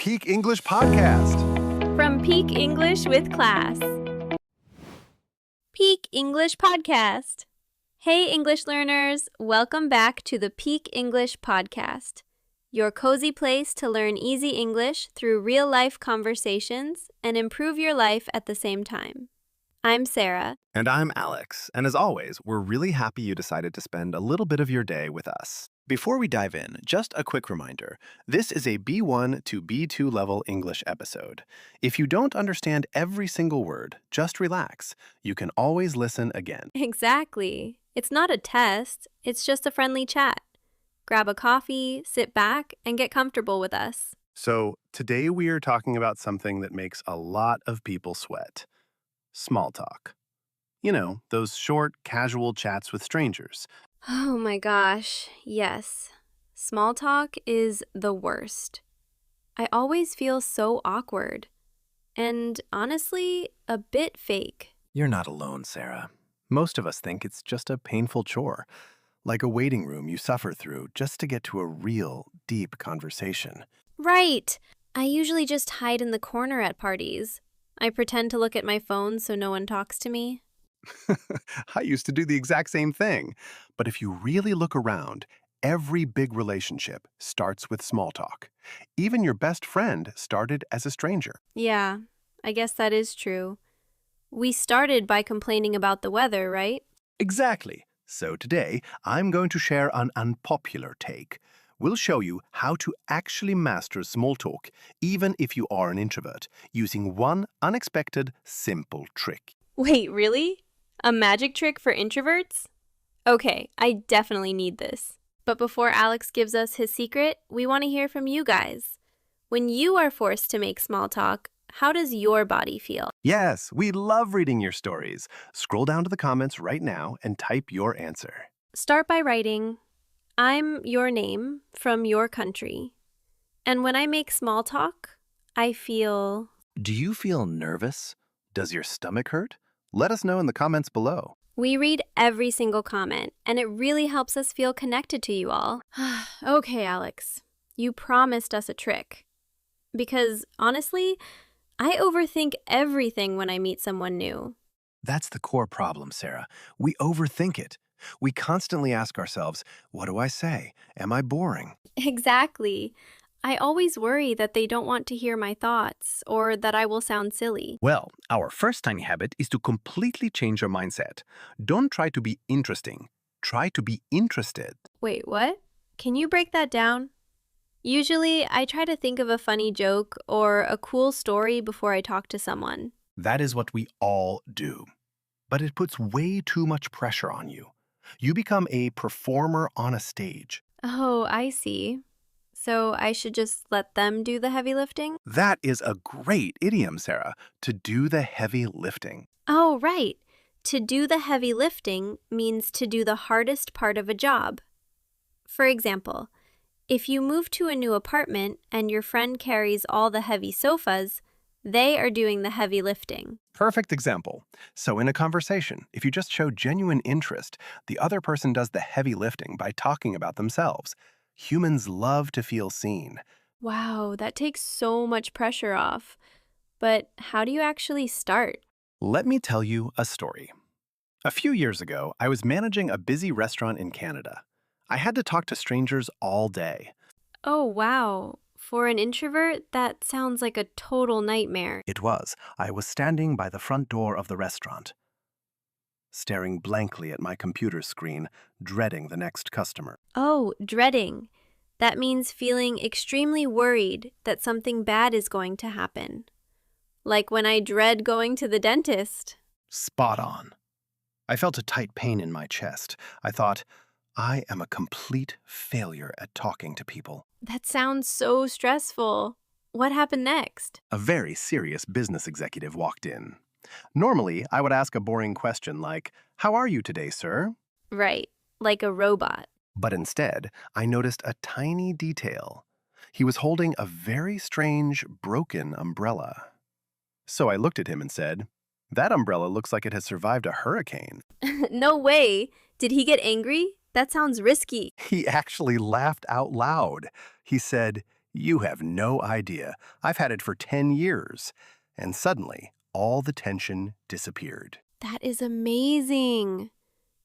Peak English Podcast. From Peak English with Class. Peak English Podcast. Hey, English learners. Welcome back to the Peak English Podcast, your cozy place to learn easy English through real-life conversations and improve your life at the same time. I'm Sarah. And I'm Alex. And as always, we're really happy you decided to spend a little bit of your day with us. Before we dive in, just a quick reminder. This is a B1 to B2 level English episode. If you don't understand every single word, just relax. You can always listen again. Exactly. It's not a test. It's just a friendly chat. Grab a coffee, sit back, and get comfortable with us. So today we are talking about something that makes a lot of people sweat. Small talk. You know, those short, casual chats with strangers. Oh my gosh, yes. Small talk is the worst. I always feel so awkward. And honestly, a bit fake. You're not alone, Sarah. Most of us think it's just a painful chore, like a waiting room you suffer through just to get to a real, deep conversation. Right! I usually just hide in the corner at parties. I pretend to look at my phone so no one talks to me. I used to do the exact same thing. But if you really look around, every big relationship starts with small talk. Even your best friend started as a stranger. Yeah, I guess that is true. We started by complaining about the weather, right? Exactly. So today, I'm going to share an unpopular take. We'll show you how to actually master small talk, even if you are an introvert, using one unexpected, simple trick. Wait, really? A magic trick for introverts? Okay, I definitely need this. But before Alex gives us his secret, we want to hear from you guys. When you are forced to make small talk, how does your body feel? Yes, we love reading your stories. Scroll down to the comments right now and type your answer. Start by writing, I'm your name from your country. And when I make small talk, I feel... Do you feel nervous? Does your stomach hurt? Let us know in the comments below. We read every single comment, and it really helps us feel connected to you all. Okay, Alex, you promised us a trick. Because, honestly, I overthink everything when I meet someone new. That's the core problem, Sarah. We overthink it. We constantly ask ourselves, what do I say? Am I boring? Exactly. I always worry that they don't want to hear my thoughts or that I will sound silly. Well, our first tiny habit is to completely change your mindset. Don't try to be interesting. Try to be interested. Wait, what? Can you break that down? Usually, I try to think of a funny joke or a cool story before I talk to someone. That is what we all do. But it puts way too much pressure on you. You become a performer on a stage. Oh, I see. So I should just let them do the heavy lifting? That is a great idiom, Sarah, to do the heavy lifting. Oh, right. To do the heavy lifting means to do the hardest part of a job. For example, if you move to a new apartment and your friend carries all the heavy sofas, they are doing the heavy lifting. Perfect example. So in a conversation, if you just show genuine interest, the other person does the heavy lifting by talking about themselves. Humans love to feel seen. Wow, that takes so much pressure off. But how do you actually start? Let me tell you a story. A few years ago, I was managing a busy restaurant in Canada. I had to talk to strangers all day. Oh, wow. For an introvert, that sounds like a total nightmare. It was. I was standing by the front door of the restaurant, staring blankly at my computer screen, dreading the next customer. Oh, dreading. That means feeling extremely worried that something bad is going to happen. Like when I dread going to the dentist. Spot on. I felt a tight pain in my chest. I thought, I am a complete failure at talking to people. That sounds so stressful. What happened next? A very serious business executive walked in. Normally, I would ask a boring question like, "How are you today, sir?" Right, like a robot. But instead, I noticed a tiny detail. He was holding a very strange, broken umbrella. So I looked at him and said, "That umbrella looks like it has survived a hurricane." No way. Did he get angry? That sounds risky. He actually laughed out loud. He said, You have no idea. I've had it for 10 years. And suddenly, all the tension disappeared. That is amazing.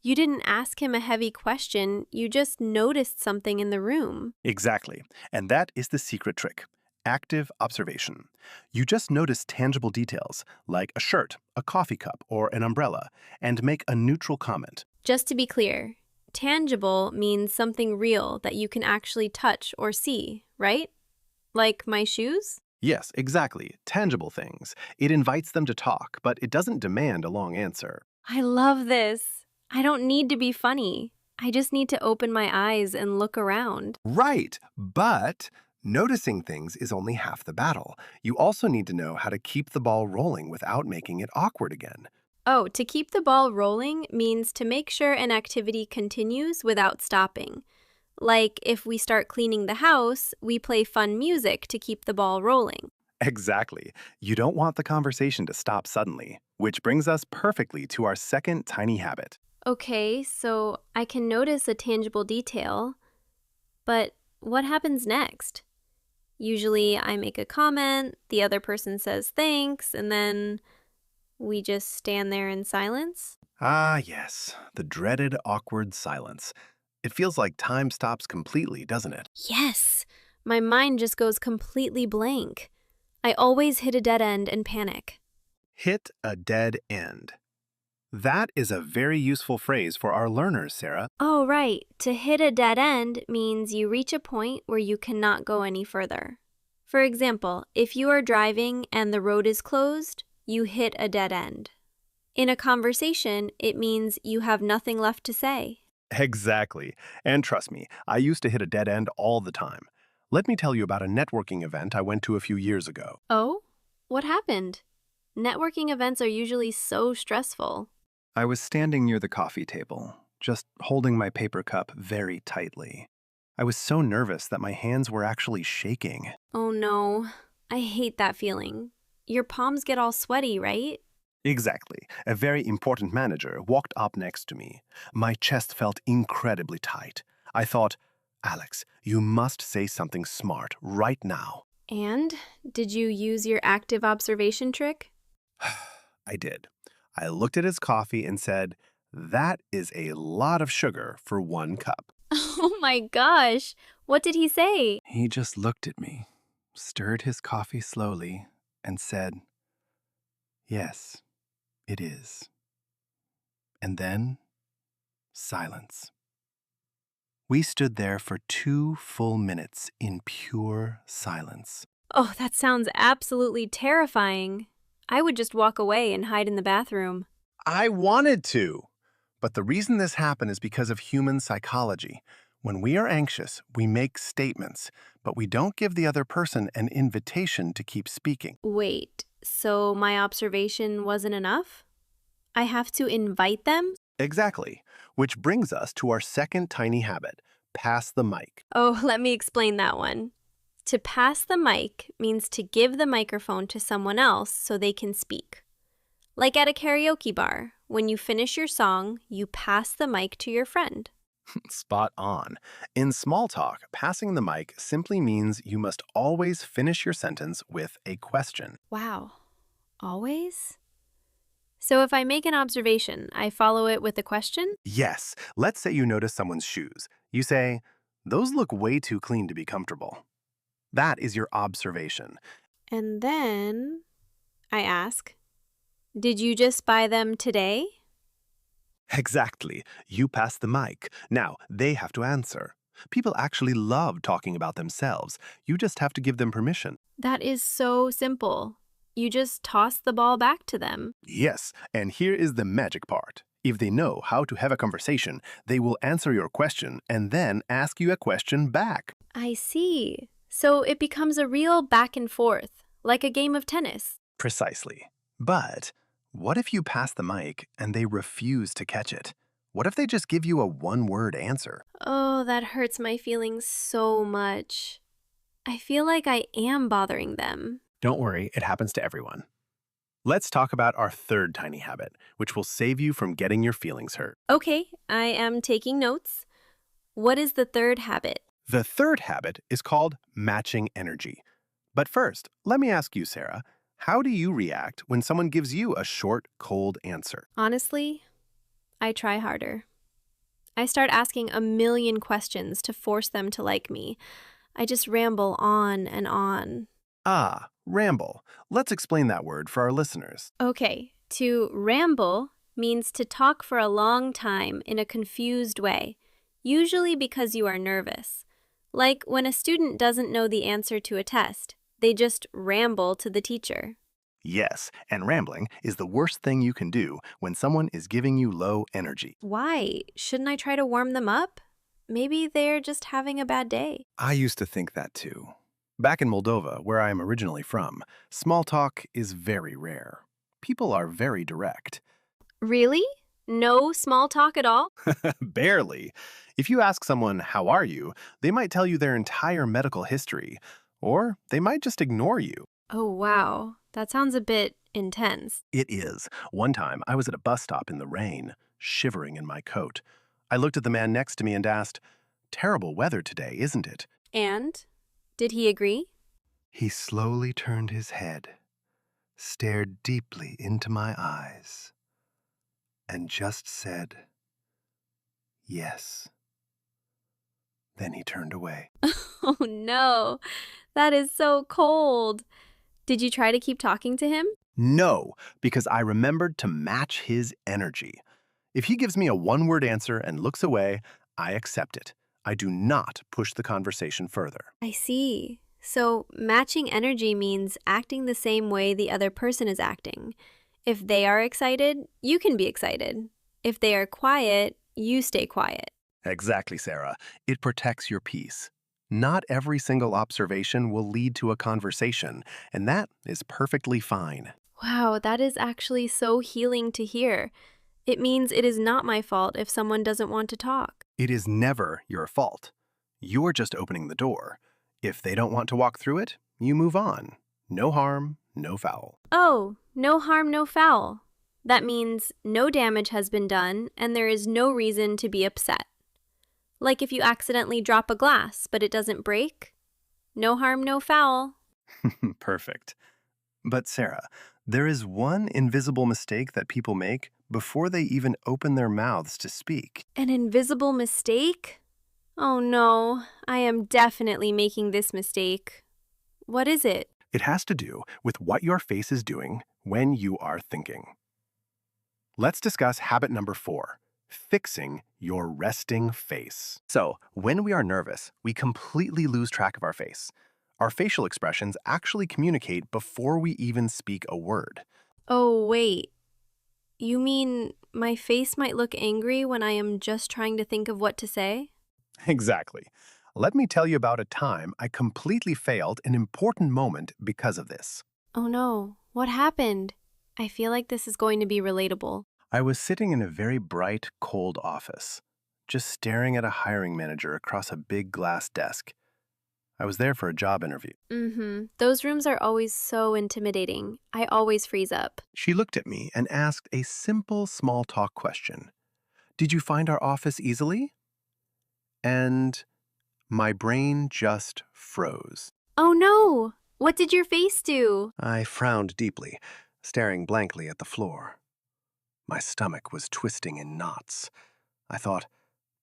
You didn't ask him a heavy question, you just noticed something in the room. Exactly. And that is the secret trick. Active observation. You just notice tangible details, like a shirt, a coffee cup, or an umbrella, and make a neutral comment. Just to be clear, tangible means something real that you can actually touch or see, right? Like my shoes? Yes, exactly. Tangible things. It invites them to talk, but it doesn't demand a long answer. I love this. I don't need to be funny. I just need to open my eyes and look around. Right, but noticing things is only half the battle. You also need to know how to keep the ball rolling without making it awkward again. Oh, to keep the ball rolling means to make sure an activity continues without stopping. Like if we start cleaning the house, we play fun music to keep the ball rolling. Exactly. You don't want the conversation to stop suddenly, which brings us perfectly to our second tiny habit. Okay, so I can notice a tangible detail, but what happens next? Usually I make a comment, the other person says thanks, and then we just stand there in silence? Ah, yes, the dreaded awkward silence. It feels like time stops completely, doesn't it? Yes! My mind just goes completely blank. I always hit a dead end and panic. Hit a dead end. That is a very useful phrase for our learners, Sarah. Oh, right. To hit a dead end means you reach a point where you cannot go any further. For example, if you are driving and the road is closed, you hit a dead end. In a conversation, it means you have nothing left to say. Exactly. And trust me, I used to hit a dead end all the time. Let me tell you about a networking event I went to a few years ago. Oh? What happened? Networking events are usually so stressful. I was standing near the coffee table, just holding my paper cup very tightly. I was so nervous that my hands were actually shaking. Oh no, I hate that feeling. Your palms get all sweaty, right? Exactly. A very important manager walked up next to me. My chest felt incredibly tight. I thought, Alex, you must say something smart right now. And did you use your active observation trick? I did. I looked at his coffee and said, "That is a lot of sugar for one cup." Oh my gosh, what did he say? He just looked at me, stirred his coffee slowly, and said, "Yes, it is." And then, silence. We stood there for 2 full minutes in pure silence. Oh, that sounds absolutely terrifying. I would just walk away and hide in the bathroom. I wanted to. But the reason this happened is because of human psychology. When we are anxious, we make statements, but we don't give the other person an invitation to keep speaking. Wait, so my observation wasn't enough? I have to invite them? Exactly. Which brings us to our second tiny habit, pass the mic. Oh, let me explain that one. To pass the mic means to give the microphone to someone else so they can speak. Like at a karaoke bar, when you finish your song, you pass the mic to your friend. Spot on. In small talk, passing the mic simply means you must always finish your sentence with a question. Wow. Always? So if I make an observation, I follow it with a question? Yes, let's say you notice someone's shoes. You say, "Those look way too clean to be comfortable." That is your observation. And then I ask, did you just buy them today? Exactly. You pass the mic. Now, they have to answer. People actually love talking about themselves. You just have to give them permission. That is so simple. You just toss the ball back to them. Yes, and here is the magic part. If they know how to have a conversation, they will answer your question and then ask you a question back. I see. So it becomes a real back and forth, like a game of tennis. Precisely. But what if you pass the mic and they refuse to catch it? What if they just give you a one-word answer? Oh, that hurts my feelings so much. I feel like I am bothering them. Don't worry, it happens to everyone. Let's talk about our third tiny habit, which will save you from getting your feelings hurt. Okay, I am taking notes. What is the third habit? The third habit is called matching energy. But first, let me ask you, Sarah, how do you react when someone gives you a short, cold answer? Honestly, I try harder. I start asking a million questions to force them to like me. I just ramble on and on. Ah, ramble. Let's explain that word for our listeners. Okay, to ramble means to talk for a long time in a confused way, usually because you are nervous. Like when a student doesn't know the answer to a test, they just ramble to the teacher. Yes, and rambling is the worst thing you can do when someone is giving you low energy. Why? Shouldn't I try to warm them up? Maybe they're just having a bad day. I used to think that too. Back in Moldova, where I am originally from, small talk is very rare. People are very direct. Really? No small talk at all? Barely. If you ask someone, "How are you?" they might tell you their entire medical history, or they might just ignore you. Oh, wow. That sounds a bit intense. It is. One time, I was at a bus stop in the rain, shivering in my coat. I looked at the man next to me and asked, "Terrible weather today, isn't it?" And? Did he agree? He slowly turned his head, stared deeply into my eyes, and just said, "Yes." Then he turned away. Oh no, that is so cold. Did you try to keep talking to him? No, because I remembered to match his energy. If he gives me a one-word answer and looks away, I accept it. I do not push the conversation further. I see. So, matching energy means acting the same way the other person is acting. If they are excited, you can be excited. If they are quiet, you stay quiet. Exactly, Sarah. It protects your peace. Not every single observation will lead to a conversation, and that is perfectly fine. Wow, that is actually so healing to hear. It means it is not my fault if someone doesn't want to talk. It is never your fault. You're just opening the door. If they don't want to walk through it, you move on. No harm, no foul. Oh, no harm, no foul. That means no damage has been done and there is no reason to be upset. Like if you accidentally drop a glass but it doesn't break. No harm, no foul. Perfect. But Sarah, there is one invisible mistake that people make before they even open their mouths to speak. An invisible mistake? Oh no, I am definitely making this mistake. What is it? It has to do with what your face is doing when you are thinking. Let's discuss habit number 4, fixing your resting face. So, when we are nervous, we completely lose track of our face. Our facial expressions actually communicate before we even speak a word. Oh, wait. You mean my face might look angry when I am just trying to think of what to say? Exactly. Let me tell you about a time I completely failed an important moment because of this. Oh no, what happened? I feel like this is going to be relatable. I was sitting in a very bright, cold office, just staring at a hiring manager across a big glass desk. I was there for a job interview. Those rooms are always so intimidating. I always freeze up. She looked at me and asked a simple small talk question. "Did you find our office easily?" And my brain just froze. Oh no! What did your face do? I frowned deeply, staring blankly at the floor. My stomach was twisting in knots. I thought,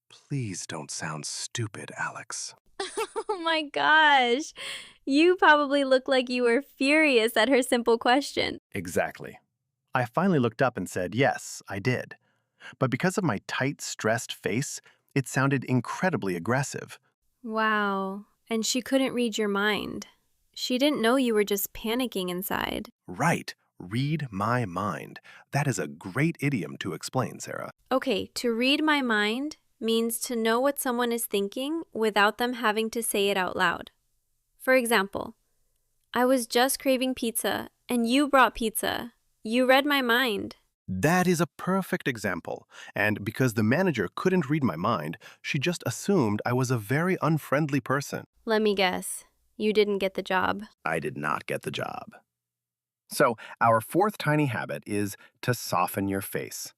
"Please don't sound stupid, Alex." Oh my gosh. You probably look like you were furious at her simple question. Exactly. I finally looked up and said, "Yes, I did." But because of my tight, stressed face, it sounded incredibly aggressive. Wow. And she couldn't read your mind. She didn't know you were just panicking inside. Right. Read my mind. That is a great idiom to explain, Sarah. Okay, to read my mind means to know what someone is thinking without them having to say it out loud. For example, I was just craving pizza and you brought pizza. You read my mind. That is a perfect example. And because the manager couldn't read my mind, she just assumed I was a very unfriendly person. Let me guess. You didn't get the job. I did not get the job. So, our fourth tiny habit is to soften your face.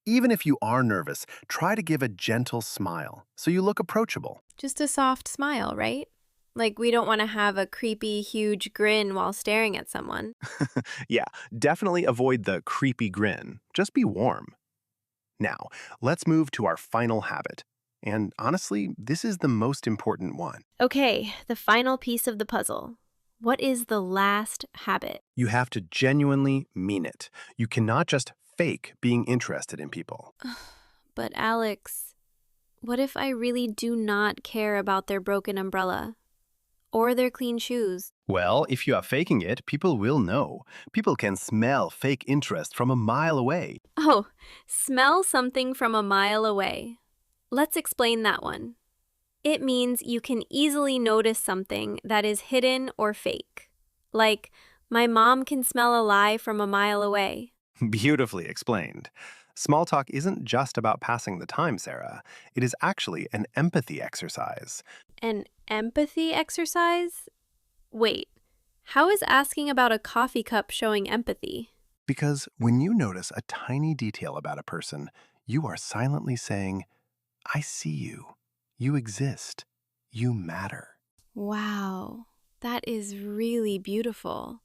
Even if you are nervous, try to give a gentle smile so you look approachable. Just a soft smile, right? Like we don't want to have a creepy, huge grin while staring at someone. Yeah, definitely avoid the creepy grin. Just be warm. Now, let's move to our final habit. And honestly, this is the most important one. Okay, the final piece of the puzzle. What is the last habit? You have to genuinely mean it. You cannot just fake being interested in people. But Alex, what if I really do not care about their broken umbrella or their clean shoes? Well, if you are faking it, people will know. People can smell fake interest from a mile away. Oh, smell something from a mile away. Let's explain that one. It means you can easily notice something that is hidden or fake. Like, my mom can smell a lie from a mile away. Beautifully explained. Small talk isn't just about passing the time, Sarah. It is actually an empathy exercise. An empathy exercise? Wait, how is asking about a coffee cup showing empathy? Because when you notice a tiny detail about a person, you are silently saying, I see you. You exist. You matter. Wow, that is really beautiful.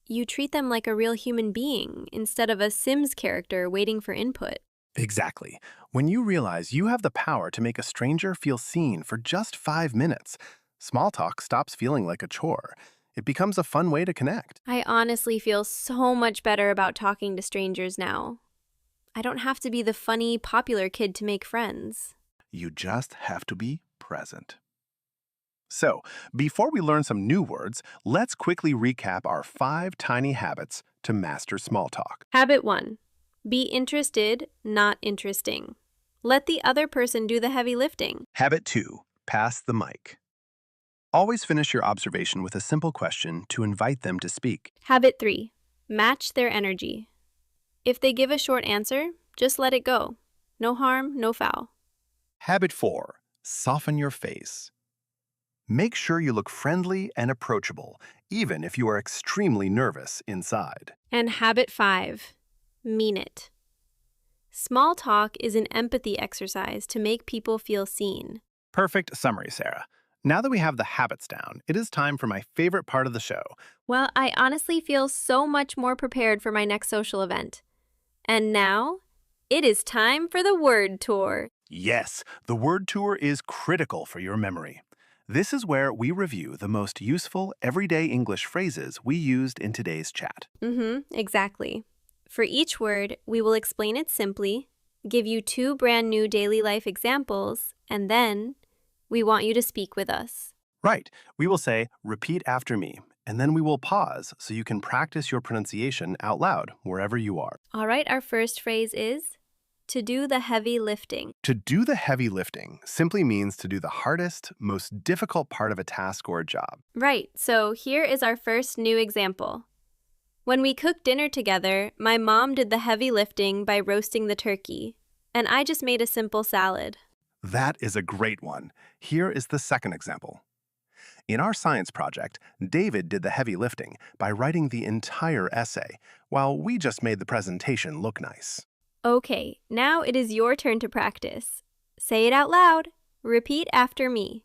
You treat them like a real human being instead of a Sims character waiting for input. Exactly. When you realize you have the power to make a stranger feel seen for just 5 minutes, small talk stops feeling like a chore. It becomes a fun way to connect. I honestly feel so much better about talking to strangers now. I don't have to be the funny, popular kid to make friends. You just have to be present. So, before we learn some new words, let's quickly recap our 5 tiny habits to master small talk. Habit 1. Be interested, not interesting. Let the other person do the heavy lifting. Habit 2. Pass the mic. Always finish your observation with a simple question to invite them to speak. Habit 3. Match their energy. If they give a short answer, just let it go. No harm, no foul. Habit 4. Soften your face. Make sure you look friendly and approachable, even if you are extremely nervous inside. And habit 5. Mean it. Small talk is an empathy exercise to make people feel seen. Perfect summary, Sarah. Now that we have the habits down, it is time for my favorite part of the show. Well, I honestly feel so much more prepared for my next social event. And now, it is time for the word tour. Yes, the word tour is critical for your memory. This is where we review the most useful everyday English phrases we used in today's chat. Exactly. For each word, we will explain it simply, give you 2 brand new daily life examples, and then we want you to speak with us. Right, we will say, repeat after me, and then we will pause so you can practice your pronunciation out loud wherever you are. All right, our first phrase is to do the heavy lifting. To do the heavy lifting simply means to do the hardest, most difficult part of a task or a job. Right, so here is our first new example. When we cooked dinner together, my mom did the heavy lifting by roasting the turkey, and I just made a simple salad. That is a great one. Here is the second example. In our science project, David did the heavy lifting by writing the entire essay, while we just made the presentation look nice. Okay, now it is your turn to practice. Say it out loud. Repeat after me.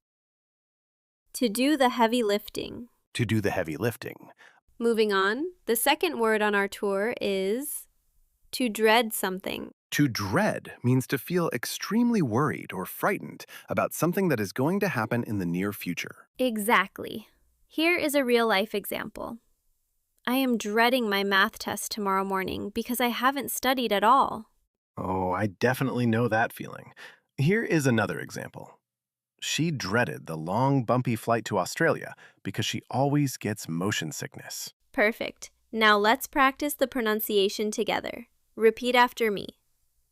To do the heavy lifting. To do the heavy lifting. Moving on, the second word on our tour is to dread something. To dread means to feel extremely worried or frightened about something that is going to happen in the near future. Exactly. Here is a real-life example. I am dreading my math test tomorrow morning because I haven't studied at all. Oh, I definitely know that feeling. Here is another example. She dreaded the long, bumpy flight to Australia because she always gets motion sickness. Perfect. Now let's practice the pronunciation together. Repeat after me.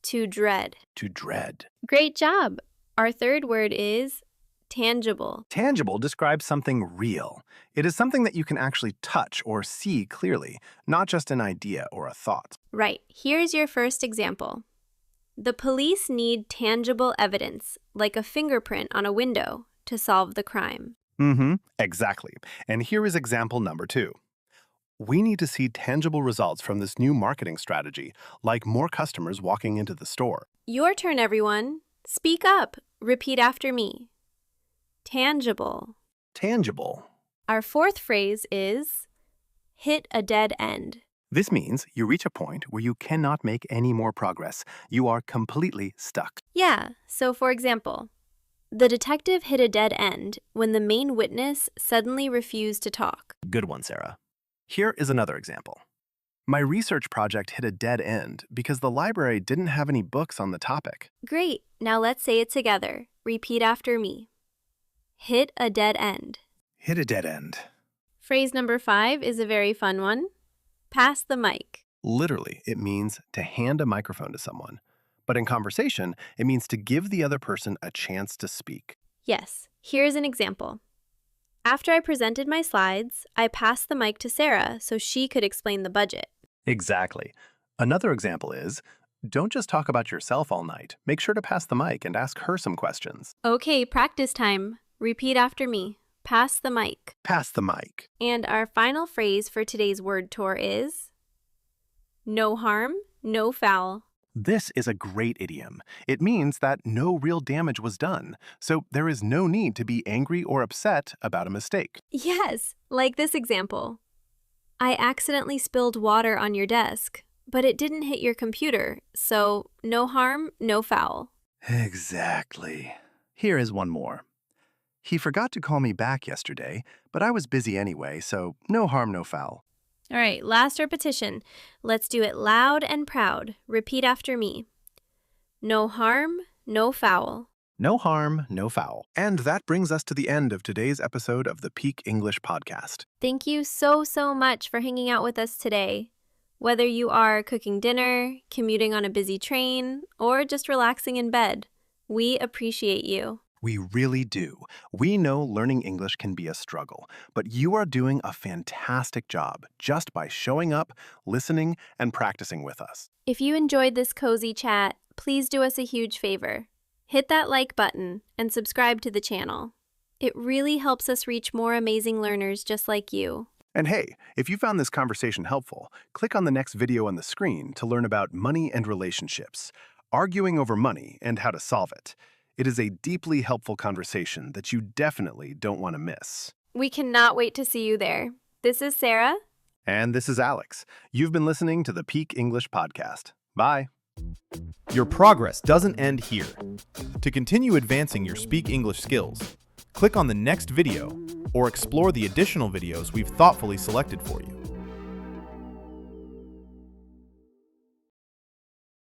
To dread. To dread. Great job. Our third word is tangible. Tangible describes something real. It is something that you can actually touch or see clearly, not just an idea or a thought. Right. Here's your first example. The police need tangible evidence, like a fingerprint on a window, to solve the crime. Exactly. And here is example number 2. We need to see tangible results from this new marketing strategy, like more customers walking into the store. Your turn, everyone. Speak up. Repeat after me. Tangible. Tangible. Our fourth phrase is hit a dead end. This means you reach a point where you cannot make any more progress. You are completely stuck. Yeah, so for example, the detective hit a dead end when the main witness suddenly refused to talk. Good one, Sarah. Here is another example. My research project hit a dead end because the library didn't have any books on the topic. Great, now let's say it together. Repeat after me. Hit a dead end. Hit a dead end. Phrase number 5 is a very fun one. Pass the mic. Literally, it means to hand a microphone to someone. But in conversation, it means to give the other person a chance to speak. Yes, here's an example. After I presented my slides, I passed the mic to Sarah so she could explain the budget. Exactly. Another example is, don't just talk about yourself all night. Make sure to pass the mic and ask her some questions. Okay, practice time. Repeat after me. Pass the mic. Pass the mic. And our final phrase for today's word tour is no harm, no foul. This is a great idiom. It means that no real damage was done, so there is no need to be angry or upset about a mistake. Yes, like this example. I accidentally spilled water on your desk, but it didn't hit your computer, so no harm, no foul. Exactly. Here is one more. He forgot to call me back yesterday, but I was busy anyway, so no harm, no foul. All right, last repetition. Let's do it loud and proud. Repeat after me. No harm, no foul. No harm, no foul. And that brings us to the end of today's episode of the Peak English Podcast. Thank you so much for hanging out with us today. Whether you are cooking dinner, commuting on a busy train, or just relaxing in bed, we appreciate you. We really do. We know learning English can be a struggle, but you are doing a fantastic job just by showing up, listening, and practicing with us. If you enjoyed this cozy chat, please do us a huge favor. Hit that like button and subscribe to the channel. It really helps us reach more amazing learners just like you. And hey, if you found this conversation helpful, click on the next video on the screen to learn about money and relationships, arguing over money and how to solve it. It is a deeply helpful conversation that you definitely don't want to miss. We cannot wait to see you there. This is Sarah. And this is Alex. You've been listening to the Peak English Podcast. Bye. Your progress doesn't end here. To continue advancing your Speak English skills, click on the next video or explore the additional videos we've thoughtfully selected for you.